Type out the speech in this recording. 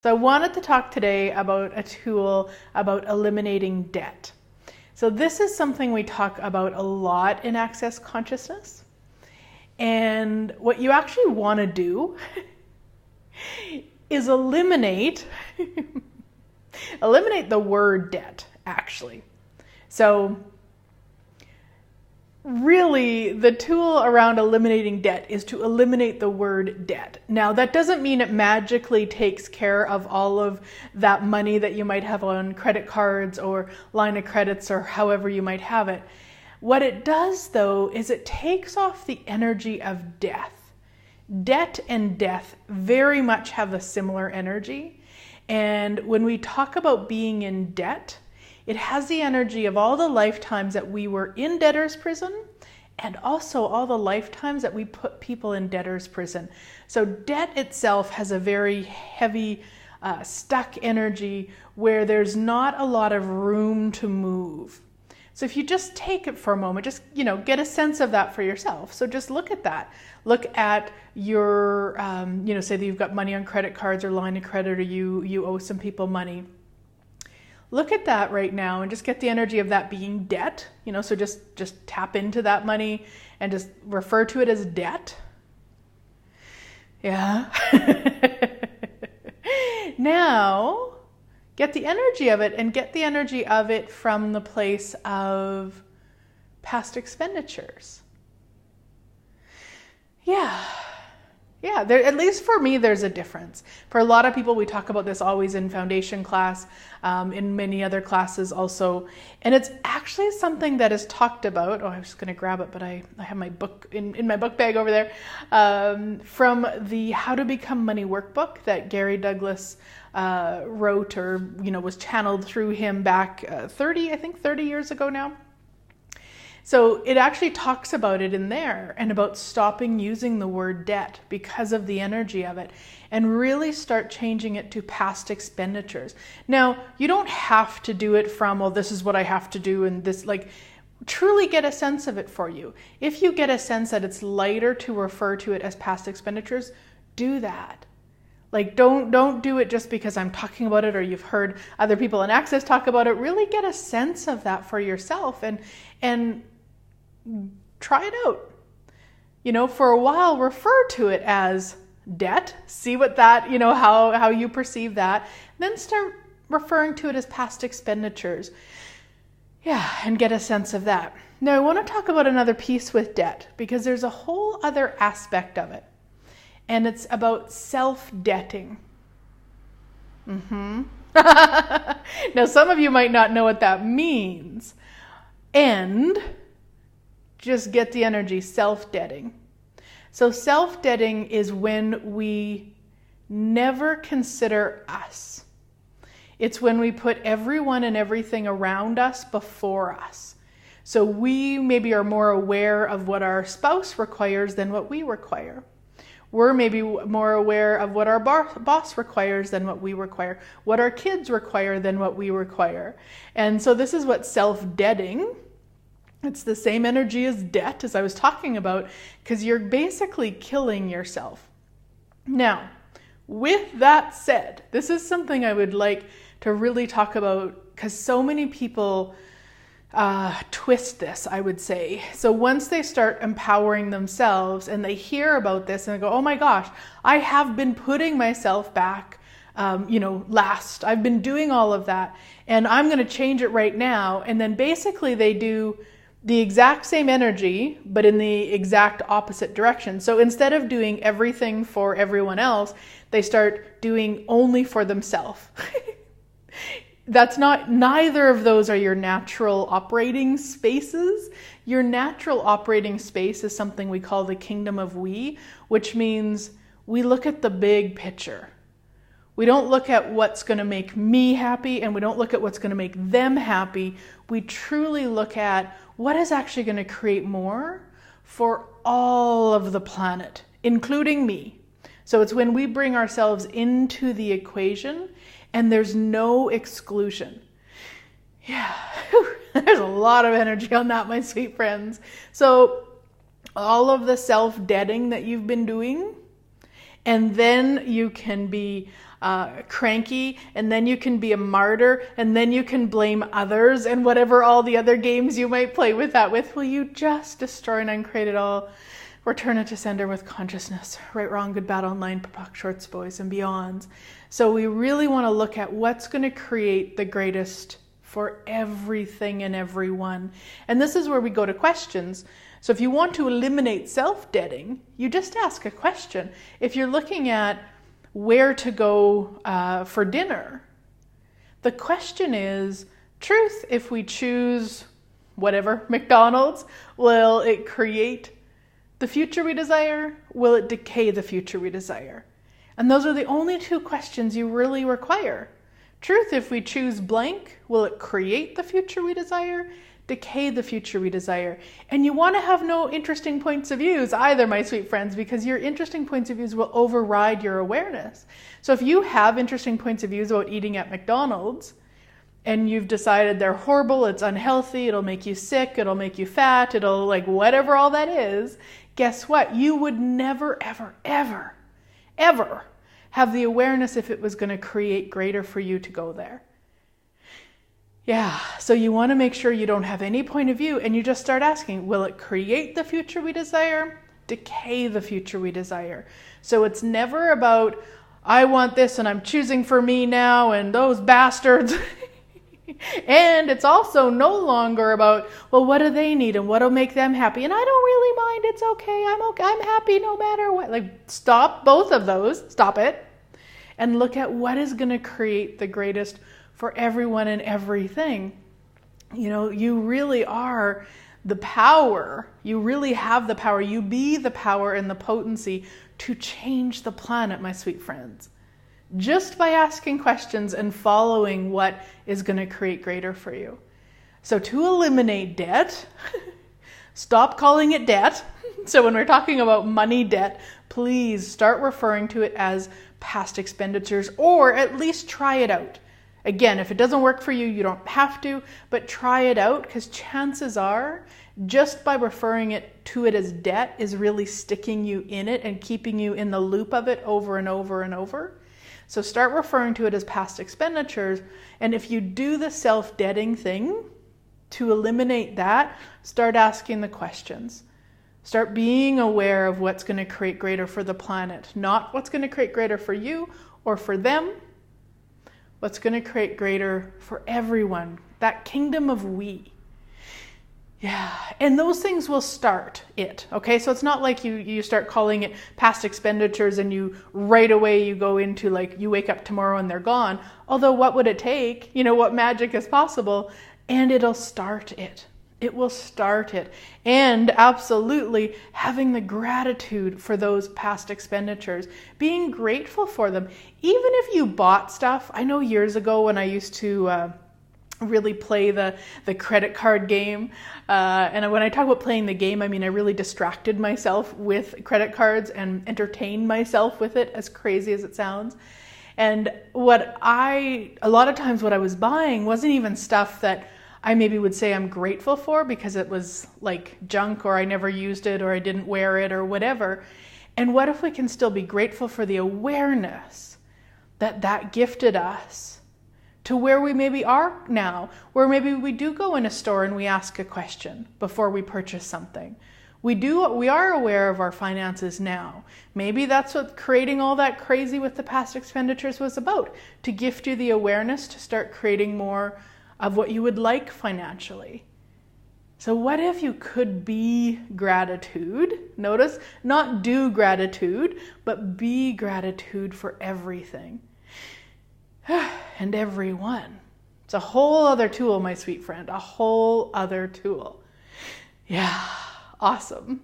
So I wanted to talk today about a tool about eliminating debt. So this is something we talk about a lot in Access Consciousness. And what you actually want to do is eliminate the word debt, actually. So really, the tool around eliminating debt is to eliminate the word debt. Now, that doesn't mean it magically takes care of all of that money that you might have on credit cards or line of credits or however you might have it. What it does, though, is it takes off the energy of death. Debt and death very much have a similar energy. And when we talk about being in debt, it has the energy of all the lifetimes that we were in debtor's prison and also all the lifetimes that we put people in debtor's prison. So debt itself has a very heavy, stuck energy where there's not a lot of room to move. So if you just take it for a moment, just, get a sense of that for yourself. So just look at that. Look at your, say that you've got money on credit cards or line of credit, or you owe some people money. Look at that right now and just get the energy of that being debt. So just tap into that money and just refer to it as debt. Yeah. Now, get the energy of it, and get the energy of it from the place of past expenditures. Yeah, at least for me, there's a difference. For a lot of people, we talk about this always in foundation class, in many other classes also. And it's actually something that is talked about. Oh, I was just going to grab it, but I have my book in my book bag over there. From the How to Become Money workbook that Gary Douglas wrote, or, was channeled through him back 30 years ago now. So it actually talks about it in there and about stopping using the word debt because of the energy of it, and really start changing it to past expenditures. Now, you don't have to do it from, well, this is what I have to do, and this, truly get a sense of it for you. If you get a sense that it's lighter to refer to it as past expenditures, do that. Don't do it just because I'm talking about it or you've heard other people in Access talk about it. Really get a sense of that for yourself and try it out. For a while, refer to it as debt. See what that, how you perceive that. Then start referring to it as past expenditures. Yeah, and get a sense of that. Now, I want to talk about another piece with debt because there's a whole other aspect of it. And it's about self-debting. Now, some of you might not know what that means. And just get the energy, self-debting. So self-debting is when we never consider us. It's when we put everyone and everything around us before us. So we maybe are more aware of what our spouse requires than what we require. We're maybe more aware of what our boss requires than what we require, what our kids require than what we require. And so this is what self-debting. It's the same energy as debt, as I was talking about, because you're basically killing yourself. Now, with that said, this is something I would like to really talk about, because so many people twist this, I would say. So once they start empowering themselves and they hear about this and they go, oh my gosh, I have been putting myself back, last. I've been doing all of that and I'm going to change it right now. And then basically they do the exact same energy, but in the exact opposite direction. So instead of doing everything for everyone else, they start doing only for themselves. Neither of those are your natural operating spaces. Your natural operating space is something we call the kingdom of we, which means we look at the big picture. We don't look at what's going to make me happy, and we don't look at what's going to make them happy. We truly look at what is actually going to create more for all of the planet, including me. So it's when we bring ourselves into the equation and there's no exclusion. Yeah, there's a lot of energy on that, my sweet friends. So all of the self-debting that you've been doing, and then you can be cranky, and then you can be a martyr, and then you can blame others, and whatever all the other games you might play with that with. Will you just destroy and uncreate it all? Return it to sender with consciousness. Right, wrong, good, bad, online, 𝗱𝗯𝗯𝗁𝗃, shorts, boys, and beyonds. So we really want to look at what's going to create the greatest for everything and everyone. And this is where we go to questions. So if you want to eliminate self-deading, you just ask a question. If you're looking at where to go for dinner, the question is, truth, if we choose whatever, McDonald's, will it create the future we desire? Will it decay the future we desire? And those are the only two questions you really require. Truth, if we choose blank, will it create the future we desire? Decay the future we desire? And you want to have no interesting points of views either, my sweet friends, because your interesting points of views will override your awareness. So if you have interesting points of views about eating at McDonald's, and you've decided they're horrible, it's unhealthy, it'll make you sick, it'll make you fat, it'll like whatever all that is, guess what? You would never, ever, ever, ever have the awareness if it was going to create greater for you to go there. Yeah, so you want to make sure you don't have any point of view, and you just start asking, will it create the future we desire? Decay the future we desire? So it's never about, I want this and I'm choosing for me now and those bastards. And it's also no longer about, well, what do they need and what will make them happy? And I don't really mind. It's okay. I'm happy no matter what. Like, stop both of those. Stop it. And look at what is going to create the greatest for everyone and everything. You know, you really are the power. You really have the power. You be the power and the potency to change the planet, my sweet friends. Just by asking questions and following what is going to create greater for you. So to eliminate debt, stop calling it debt. So when we're talking about money debt, please start referring to it as past expenditures, or at least try it out. Again, if it doesn't work for you, you don't have to, but try it out, because chances are just by referring to it as debt is really sticking you in it and keeping you in the loop of it over and over and over. So start referring to it as past expenditures. And if you do the self-deading thing, to eliminate that, start asking the questions. Start being aware of what's going to create greater for the planet. Not what's going to create greater for you or for them. What's going to create greater for everyone. That kingdom of we. Yeah, and those things will start it, okay? So it's not like you start calling it past expenditures and you right away you go into like, you wake up tomorrow and they're gone. Although what would it take? You know, what magic is possible? And it'll start it. It will start it. And absolutely having the gratitude for those past expenditures, being grateful for them. Even if you bought stuff, I know years ago when I used to really play the credit card game. And when I talk about playing the game, I mean, I really distracted myself with credit cards and entertained myself with it, as crazy as it sounds. And a lot of times what I was buying wasn't even stuff that I maybe would say I'm grateful for, because it was like junk, or I never used it, or I didn't wear it, or whatever. And what if we can still be grateful for the awareness that gifted us to where we maybe are now, where maybe we do go in a store and we ask a question before we purchase something. We are aware of our finances now. Maybe that's what creating all that crazy with the past expenditures was about, to gift you the awareness to start creating more of what you would like financially. So what if you could be gratitude? Notice, not do gratitude, but be gratitude for everything. And everyone. It's a whole other tool, my sweet friend, a whole other tool. Yeah, awesome.